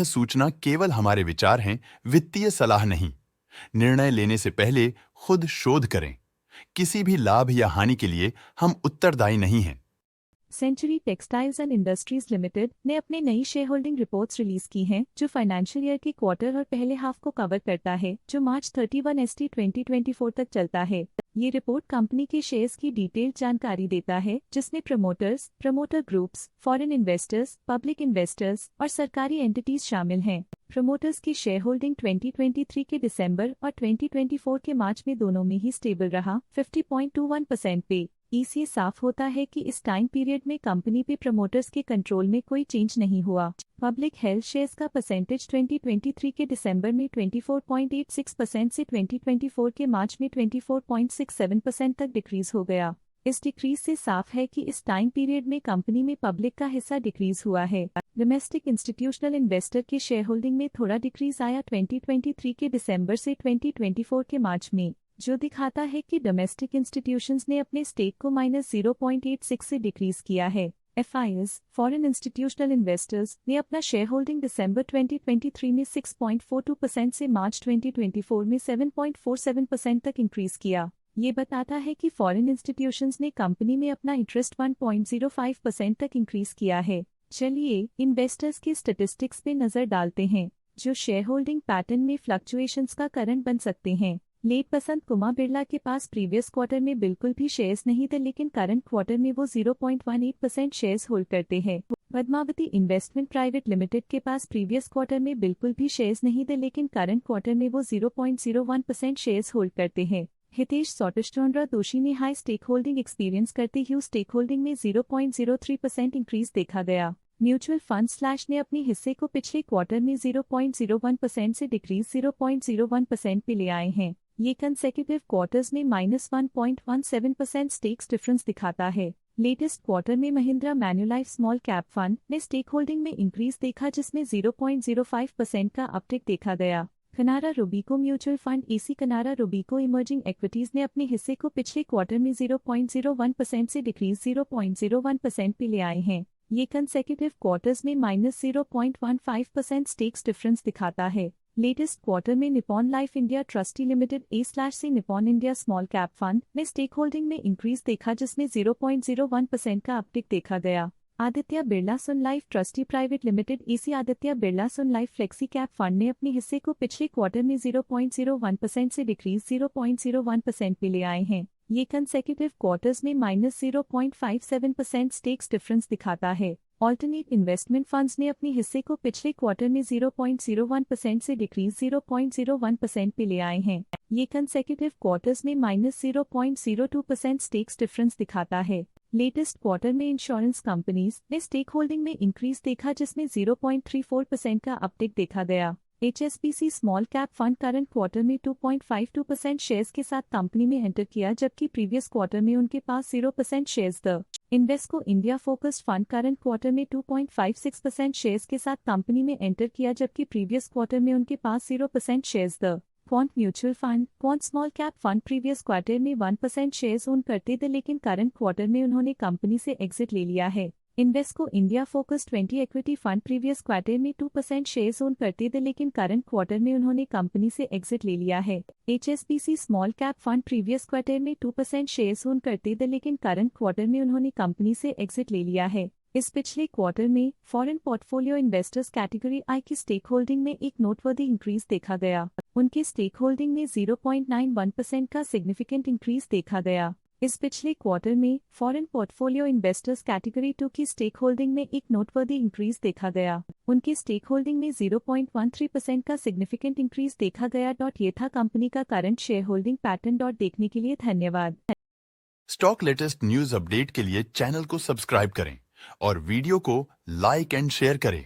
सूचना केवल हमारे विचार हैं, वित्तीय सलाह नहीं। निर्णय लेने से पहले खुद शोध करें। किसी भी लाभ या हानि के लिए हम उत्तरदायी नहीं हैं। Century textiles and industries limited ने अपनी नई शेयर होल्डिंग रिपोर्ट्स रिलीज की हैं, जो फाइनेंशियल ईयर के क्वार्टर और पहले हाफ को कवर करता है, जो मार्च 31 ST 2024 तक चलता है। ये रिपोर्ट कंपनी के शेयर्स की डिटेल्ड जानकारी देता है, जिसमें promoters, promoter groups, foreign investors, public investors और सरकारी एंटिटीज शामिल हैं। प्रमोटर्स की शेयर होल्डिंग 2023 के दिसंबर और 2024 के मार्च में दोनों में ही स्टेबल रहा, 50.21% पे। इससे साफ होता है कि इस टाइम पीरियड में कंपनी पे प्रमोटर्स के कंट्रोल में कोई चेंज नहीं हुआ। पब्लिक हेल्थ शेयर्स का परसेंटेज 2023 के दिसंबर में 24.86% से 2024 के मार्च में 24.67% तक डिक्रीज हो गया। इस डिक्रीज से साफ है कि इस टाइम पीरियड में कंपनी में पब्लिक का हिस्सा डिक्रीज हुआ है। डोमेस्टिक इंस्टीट्यूशनल इन्वेस्टर की शेयर होल्डिंग में थोड़ा डिक्रीज आया 2023 के दिसंबर से 2024 के मार्च में, जो दिखाता है कि डोमेस्टिक इंस्टीट्यूशंस ने अपने स्टेक को -0.86 से डिक्रीज किया है। FIs, फॉरेन इंस्टीट्यूशनल इन्वेस्टर्स, ने अपना शेयर होल्डिंग दिसंबर 2023 में 6.42% से मार्च 2024 में 7.47% तक इंक्रीज किया। ये बताता है कि फॉरेन इंस्टीट्यूशंस ने कंपनी में अपना इंटरेस्ट 1.05% तक इंक्रीज किया है। चलिए इन्वेस्टर्स के स्टैटिस्टिक्स पे नजर डालते हैं, जो शेयर होल्डिंग पैटर्न में फ्लक्चुएशंस का कारण बन सकते हैं। लेट बसंत कुमार बिरला के पास प्रीवियस क्वार्टर में बिल्कुल भी शेयर्स नहीं थे, लेकिन करंट क्वार्टर में वो 0.18% शेयर्स होल्ड करते हैं। पद्मावती इन्वेस्टमेंट प्राइवेट लिमिटेड के पास प्रीवियस क्वार्टर में बिल्कुल भी शेयर्स नहीं थे, लेकिन करंट क्वार्टर में वो 0.01% शेयर्स होल्ड करते हैं। हितेश सौटिश्चंद्र दोषी ने हाई स्टेक होल्डिंग एक्सपीरियंस करते हुए स्टेक होल्डिंग में 0.03% इंक्रीज देखा गया। म्यूचुअल फंड स्लैश ने अपने हिस्से को पिछले क्वार्टर में 0.01% से डिक्रीज 0.01% पे ले आए हैं। ये कंसेक्यूटिव क्वार्टर्स में -1.17% स्टेक्स डिफरेंस दिखाता है। लेटेस्ट क्वार्टर में महिंद्रा मैन्युलाइफ स्मॉल कैप फंड ने स्टेक होल्डिंग में इंक्रीज देखा, जिसमें 0.05% का अपटिक देखा गया। कनारा रोबीको म्यूचुअल फंड AC कनारा रोबीको इमर्जिंग इक्विटीज ने अपने हिस्से को पिछले क्वार्टर में 0.01% से डिक्रीज 0.01% पे ले आए हैं। ये कंसेक्यूटिव क्वार्टर्स में -0.15% स्टेक्स डिफरेंस दिखाता है। लेटेस्ट क्वार्टर में Nippon life India trustee limited A/C Nippon India small cap fund ने स्टेक होल्डिंग में इंक्रीज देखा, जिसमें 0.01% का अपटिक देखा गया। Aditya Birla Sun Life trustee private limited AC Aditya Birla Sun Life flexi cap fund ने अपने हिस्से को पिछले क्वार्टर में 0.01% से डिक्रीज 0.01% पे ले आए हैं। ये कंसेक्यूटिव क्वार्टर्स में -0.57% स्टेक्स डिफरेंस दिखाता है। ऑल्टरनेट इन्वेस्टमेंट फंड्स ने अपने हिस्से को पिछले क्वार्टर में 0.01% से डिक्रीज 0.01% पे ले आए हैं। ये कंसेक्यूटिव क्वार्टर्स में -0.02% स्टेक्स डिफरेंस दिखाता है। लेटेस्ट क्वार्टर में इंश्योरेंस कंपनीज ने स्टेक होल्डिंग में इंक्रीज देखा, जिसमें 0.34% का अपटिक देखा गया। HSBC small cap fund current quarter में 2.52% शेयर्स के साथ कंपनी में एंटर किया, जबकि प्रीवियस क्वार्टर में उनके पास 0% shares the. Invesco India focused fund current quarter में 2.56% शेयर्स के साथ कंपनी में एंटर किया, जबकि प्रीवियस क्वार्टर में उनके पास 0% shares the. Quant mutual fund quant small cap fund previous quarter में 1% शेयर्स ओन करते थे, लेकिन करंट क्वार्टर में उन्होंने कंपनी से एग्जिट ले लिया है। Invesco India focused 20 equity fund previous quarter में 2% शेयर्स ओन करते थे, लेकिन करंट क्वार्टर में उन्होंने कंपनी से एग्जिट ले लिया है। HSBC small cap fund previous quarter में 2% शेयर्स ओन करते थे, लेकिन करंट क्वार्टर में उन्होंने कंपनी से एग्जिट ले लिया है। इस पिछले क्वार्टर में foreign portfolio investors category I की स्टेक होल्डिंग में एक नोटवर्दी इंक्रीज देखा गया। उनके स्टेक होल्डिंग में 0.91% का सिग्निफिकेंट इंक्रीज देखा गया। इस पिछले क्वार्टर में फॉरेन पोर्टफोलियो इन्वेस्टर्स कैटेगरी 2 की स्टेक होल्डिंग में एक नोटवर्दी इंक्रीज देखा गया। उनकी स्टेक होल्डिंग में 0.13% का सिग्निफिकेंट इंक्रीज देखा गया। ये था कंपनी का करंट शेयर होल्डिंग पैटर्न। देखने के लिए धन्यवाद। स्टॉक लेटेस्ट न्यूज अपडेट के लिए चैनल को सब्सक्राइब करें और वीडियो को लाइक एंड शेयर करें।